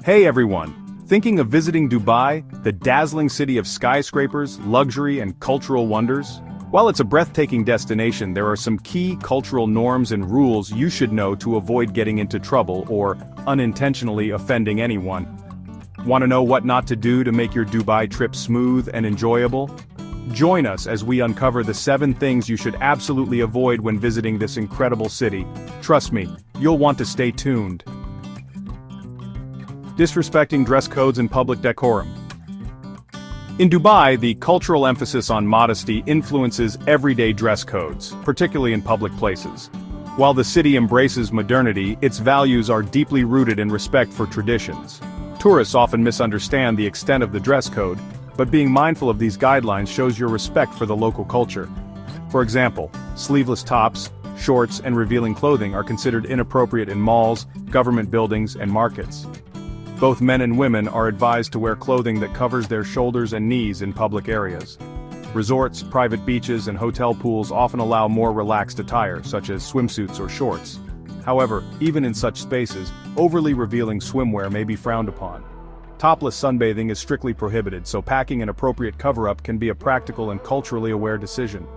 Hey everyone! Thinking of visiting Dubai, the dazzling city of skyscrapers, luxury, and cultural wonders? While it's a breathtaking destination, there are some key cultural norms and rules you should know to avoid getting into trouble or unintentionally offending anyone. Want to know what not to do to make your Dubai trip smooth and enjoyable? Join us as we uncover the 7 things you should absolutely avoid when visiting this incredible city. Trust me, you'll want to stay tuned. Disrespecting dress codes and public decorum. In Dubai, the cultural emphasis on modesty influences everyday dress codes, particularly in public places. While the city embraces modernity, its values are deeply rooted in respect for traditions. Tourists often misunderstand the extent of the dress code, but being mindful of these guidelines shows your respect for the local culture. For example, sleeveless tops, shorts, and revealing clothing are considered inappropriate in malls, government buildings, and markets. Both men and women are advised to wear clothing that covers their shoulders and knees in public areas. Resorts, private beaches, and hotel pools often allow more relaxed attire, such as swimsuits or shorts. However, even in such spaces, overly revealing swimwear may be frowned upon. Topless sunbathing is strictly prohibited, so packing an appropriate cover-up can be a practical and culturally aware decision.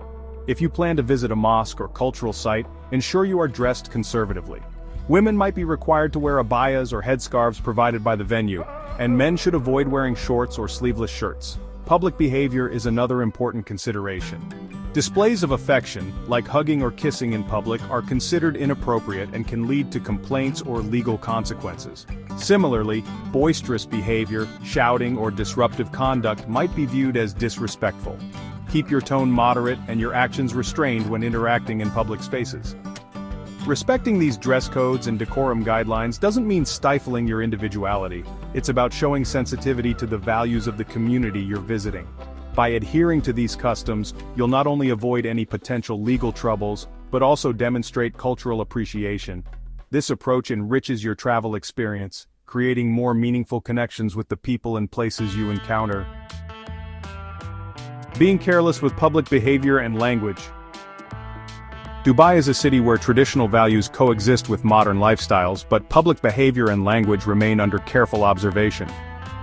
If you plan to visit a mosque or cultural site, ensure you are dressed conservatively. Women might be required to wear abayas or headscarves provided by the venue, and men should avoid wearing shorts or sleeveless shirts. Public behavior is another important consideration. Displays of affection, like hugging or kissing in public, are considered inappropriate and can lead to complaints or legal consequences. Similarly, boisterous behavior, shouting, or disruptive conduct might be viewed as disrespectful. Keep your tone moderate and your actions restrained when interacting in public spaces. Respecting these dress codes and decorum guidelines doesn't mean stifling your individuality. It's about showing sensitivity to the values of the community you're visiting. By adhering to these customs, you'll not only avoid any potential legal troubles, but also demonstrate cultural appreciation. This approach enriches your travel experience, creating more meaningful connections with the people and places you encounter. Being careless with public behavior and language. Dubai is a city where traditional values coexist with modern lifestyles, but public behavior and language remain under careful observation.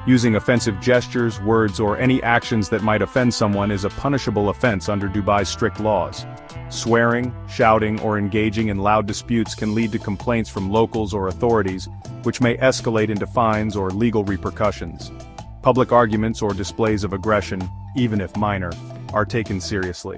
Using offensive gestures, words, or any actions that might offend someone is a punishable offense under Dubai's strict laws. Swearing, shouting, or engaging in loud disputes can lead to complaints from locals or authorities, which may escalate into fines or legal repercussions. Public arguments or displays of aggression, even if minor, are taken seriously.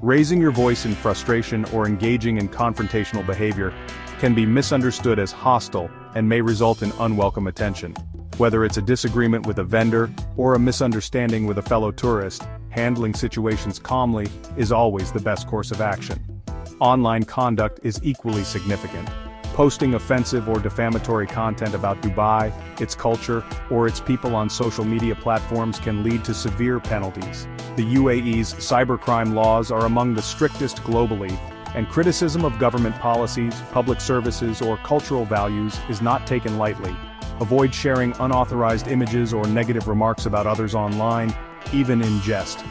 Raising your voice in frustration or engaging in confrontational behavior can be misunderstood as hostile and may result in unwelcome attention. Whether it's a disagreement with a vendor or a misunderstanding with a fellow tourist, handling situations calmly is always the best course of action. Online conduct is equally significant. Posting offensive or defamatory content about Dubai, its culture, or its people on social media platforms can lead to severe penalties. The UAE's cybercrime laws are among the strictest globally, and criticism of government policies, public services, or cultural values is not taken lightly. Avoid sharing unauthorized images or negative remarks about others online, even in jest.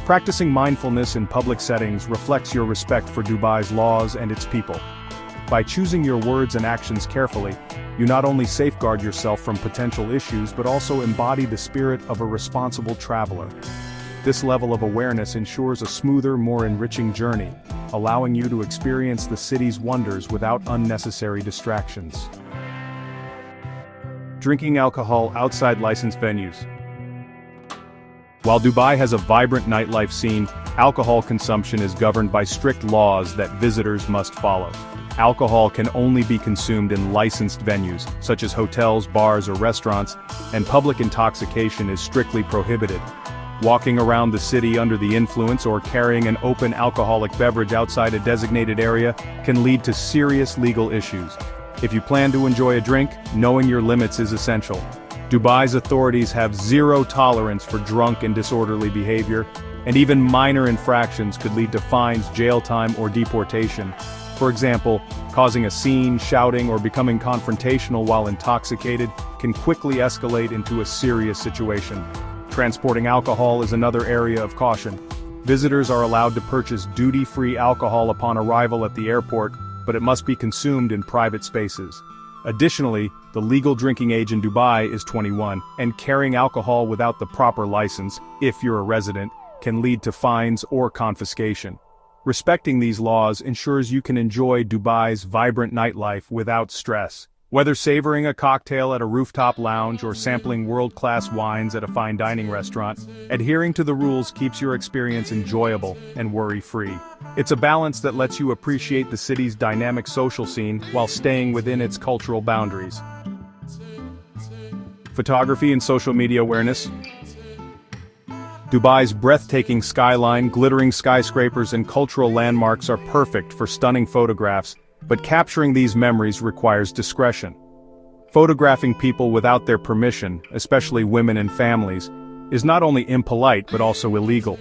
Practicing mindfulness in public settings reflects your respect for Dubai's laws and its people. By choosing your words and actions carefully, you not only safeguard yourself from potential issues but also embody the spirit of a responsible traveler. This level of awareness ensures a smoother, more enriching journey, allowing you to experience the city's wonders without unnecessary distractions. Drinking alcohol outside licensed venues. While Dubai has a vibrant nightlife scene, alcohol consumption is governed by strict laws that visitors must follow. Alcohol can only be consumed in licensed venues, such as hotels, bars, or restaurants, and public intoxication is strictly prohibited. Walking around the city under the influence or carrying an open alcoholic beverage outside a designated area can lead to serious legal issues. If you plan to enjoy a drink, knowing your limits is essential. Dubai's authorities have zero tolerance for drunk and disorderly behavior, and even minor infractions could lead to fines, jail time, or deportation. For example, causing a scene, shouting, or becoming confrontational while intoxicated can quickly escalate into a serious situation. Transporting alcohol is another area of caution. Visitors are allowed to purchase duty-free alcohol upon arrival at the airport, but it must be consumed in private spaces. Additionally, the legal drinking age in Dubai is 21, and carrying alcohol without the proper license, if you're a resident, can lead to fines or confiscation. Respecting these laws ensures you can enjoy Dubai's vibrant nightlife without stress. Whether savoring a cocktail at a rooftop lounge or sampling world-class wines at a fine dining restaurant, adhering to the rules keeps your experience enjoyable and worry-free. It's a balance that lets you appreciate the city's dynamic social scene while staying within its cultural boundaries. Photography and social media awareness. Dubai's breathtaking skyline, glittering skyscrapers, and cultural landmarks are perfect for stunning photographs, but capturing these memories requires discretion. Photographing people without their permission, especially women and families, is not only impolite but also illegal.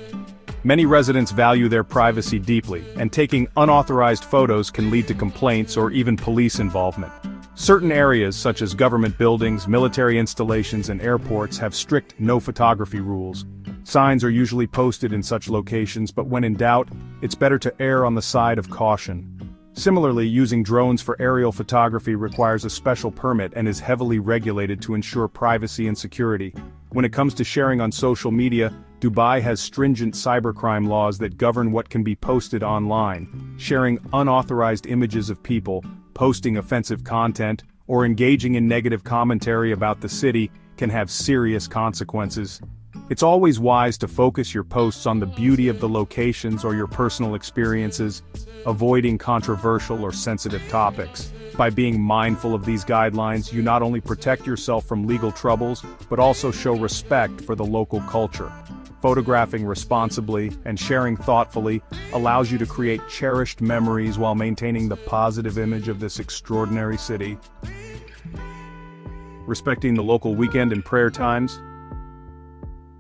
Many residents value their privacy deeply, and taking unauthorized photos can lead to complaints or even police involvement. Certain areas such as government buildings, military installations, and airports have strict no photography rules. Signs are usually posted in such locations, but when in doubt, it's better to err on the side of caution. Similarly, using drones for aerial photography requires a special permit and is heavily regulated to ensure privacy and security. When it comes to sharing on social media, Dubai has stringent cybercrime laws that govern what can be posted online. Sharing unauthorized images of people, posting offensive content, or engaging in negative commentary about the city can have serious consequences. It's always wise to focus your posts on the beauty of the locations or your personal experiences, avoiding controversial or sensitive topics. By being mindful of these guidelines, you not only protect yourself from legal troubles, but also show respect for the local culture. Photographing responsibly and sharing thoughtfully allows you to create cherished memories while maintaining the positive image of this extraordinary city. Respecting the local weekend and prayer times.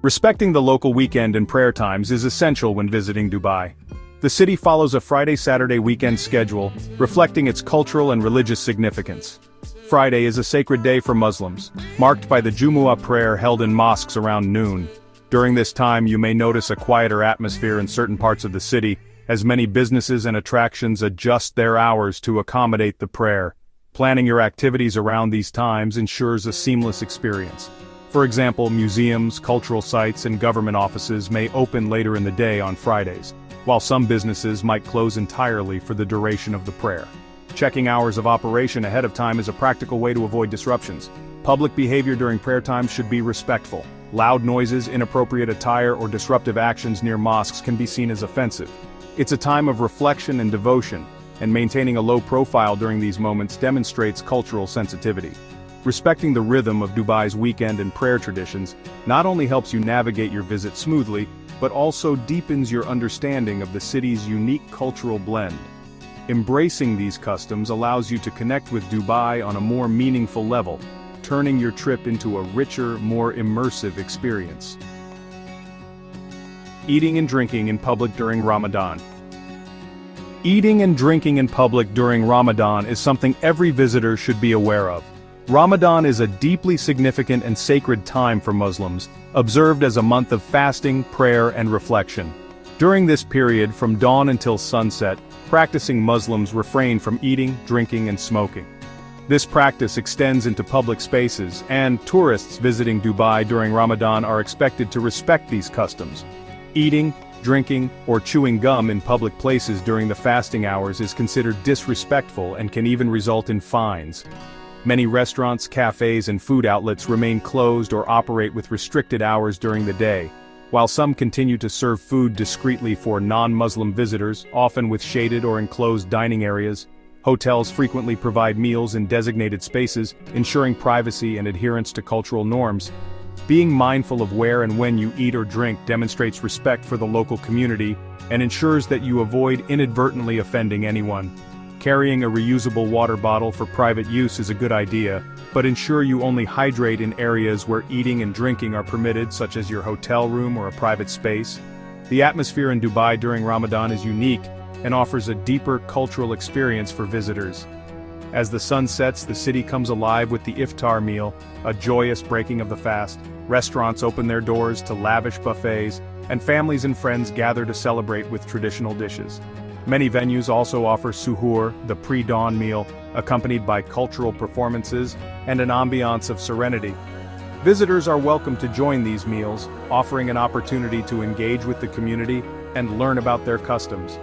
Respecting the local weekend and prayer times is essential when visiting Dubai. The city follows a Friday-Saturday weekend schedule, reflecting its cultural and religious significance. Friday is a sacred day for Muslims, marked by the Jumu'ah prayer held in mosques around noon. During this time you may notice a quieter atmosphere in certain parts of the city, as many businesses and attractions adjust their hours to accommodate the prayer. Planning your activities around these times ensures a seamless experience. For example, museums, cultural sites, and government offices may open later in the day on Fridays, while some businesses might close entirely for the duration of the prayer. Checking hours of operation ahead of time is a practical way to avoid disruptions. Public behavior during prayer times should be respectful. Loud noises, inappropriate attire, or disruptive actions near mosques can be seen as offensive. It's a time of reflection and devotion, and maintaining a low profile during these moments demonstrates cultural sensitivity. Respecting the rhythm of Dubai's weekend and prayer traditions not only helps you navigate your visit smoothly, but also deepens your understanding of the city's unique cultural blend. Embracing these customs allows you to connect with Dubai on a more meaningful level, turning your trip into a richer, more immersive experience. Eating and drinking in public during Ramadan. Eating and drinking in public during Ramadan is something every visitor should be aware of. Ramadan is a deeply significant and sacred time for Muslims, observed as a month of fasting, prayer, and reflection. During this period from dawn until sunset, practicing Muslims refrain from eating, drinking, and smoking. This practice extends into public spaces, and tourists visiting Dubai during Ramadan are expected to respect these customs. Eating, drinking, or chewing gum in public places during the fasting hours is considered disrespectful and can even result in fines. Many restaurants, cafes, and food outlets remain closed or operate with restricted hours during the day, while some continue to serve food discreetly for non-Muslim visitors, often with shaded or enclosed dining areas. Hotels frequently provide meals in designated spaces, ensuring privacy and adherence to cultural norms. Being mindful of where and when you eat or drink demonstrates respect for the local community and ensures that you avoid inadvertently offending anyone. Carrying a reusable water bottle for private use is a good idea, but ensure you only hydrate in areas where eating and drinking are permitted, such as your hotel room or a private space. The atmosphere in Dubai during Ramadan is unique and offers a deeper cultural experience for visitors. As the sun sets, the city comes alive with the iftar meal, a joyous breaking of the fast. Restaurants open their doors to lavish buffets, and families and friends gather to celebrate with traditional dishes. Many venues also offer suhoor, the pre-dawn meal, accompanied by cultural performances and an ambiance of serenity. Visitors are welcome to join these meals, offering an opportunity to engage with the community and learn about their customs.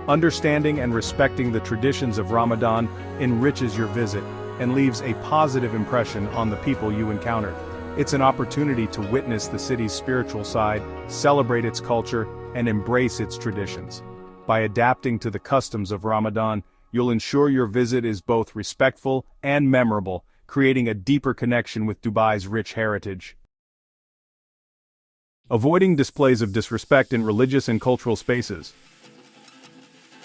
Understanding and respecting the traditions of Ramadan enriches your visit and leaves a positive impression on the people you encounter. It's an opportunity to witness the city's spiritual side, celebrate its culture, and embrace its traditions. By adapting to the customs of Ramadan, you'll ensure your visit is both respectful and memorable, creating a deeper connection with Dubai's rich heritage. Avoiding displays of disrespect in religious and cultural spaces.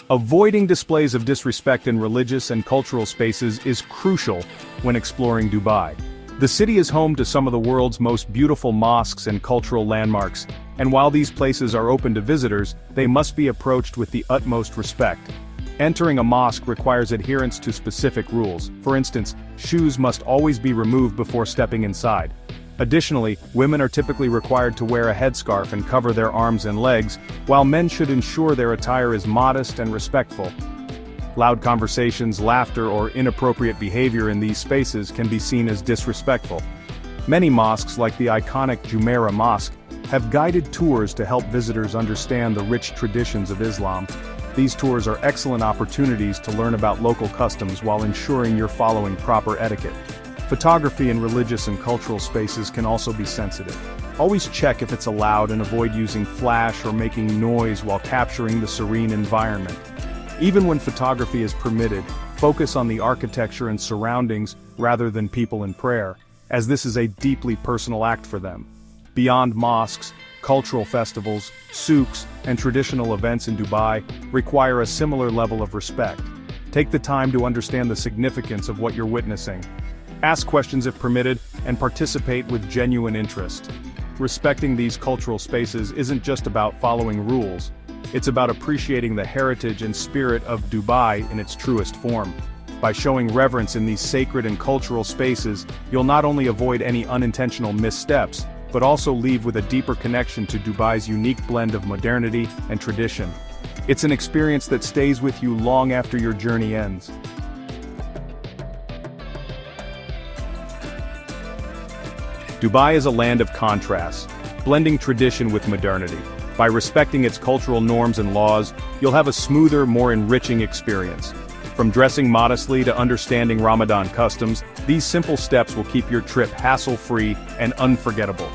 Avoiding displays of disrespect in religious and cultural spaces is crucial when exploring Dubai. The city is home to some of the world's most beautiful mosques and cultural landmarks, and while these places are open to visitors, they must be approached with the utmost respect. Entering a mosque requires adherence to specific rules. For instance, shoes must always be removed before stepping inside. Additionally, women are typically required to wear a headscarf and cover their arms and legs, while men should ensure their attire is modest and respectful. Loud conversations, laughter, or inappropriate behavior in these spaces can be seen as disrespectful. Many mosques, like the iconic Jumeirah Mosque, have guided tours to help visitors understand the rich traditions of Islam. These tours are excellent opportunities to learn about local customs while ensuring you're following proper etiquette. Photography in religious and cultural spaces can also be sensitive. Always check if it's allowed and avoid using flash or making noise while capturing the serene environment. Even when photography is permitted, focus on the architecture and surroundings rather than people in prayer, as this is a deeply personal act for them. Beyond mosques, cultural festivals, souks, and traditional events in Dubai require a similar level of respect. Take the time to understand the significance of what you're witnessing. Ask questions if permitted, and participate with genuine interest. Respecting these cultural spaces isn't just about following rules. It's about appreciating the heritage and spirit of Dubai in its truest form. By showing reverence in these sacred and cultural spaces, you'll not only avoid any unintentional missteps, but also leave with a deeper connection to Dubai's unique blend of modernity and tradition. It's an experience that stays with you long after your journey ends. Dubai is a land of contrasts, blending tradition with modernity. By respecting its cultural norms and laws, you'll have a smoother, more enriching experience. From dressing modestly to understanding Ramadan customs, these simple steps will keep your trip hassle-free and unforgettable.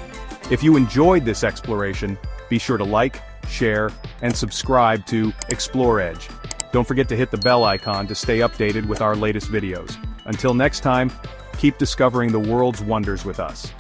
If you enjoyed this exploration, be sure to like, share, and subscribe to Explore Edge. Don't forget to hit the bell icon to stay updated with our latest videos. Until next time, keep discovering the world's wonders with us.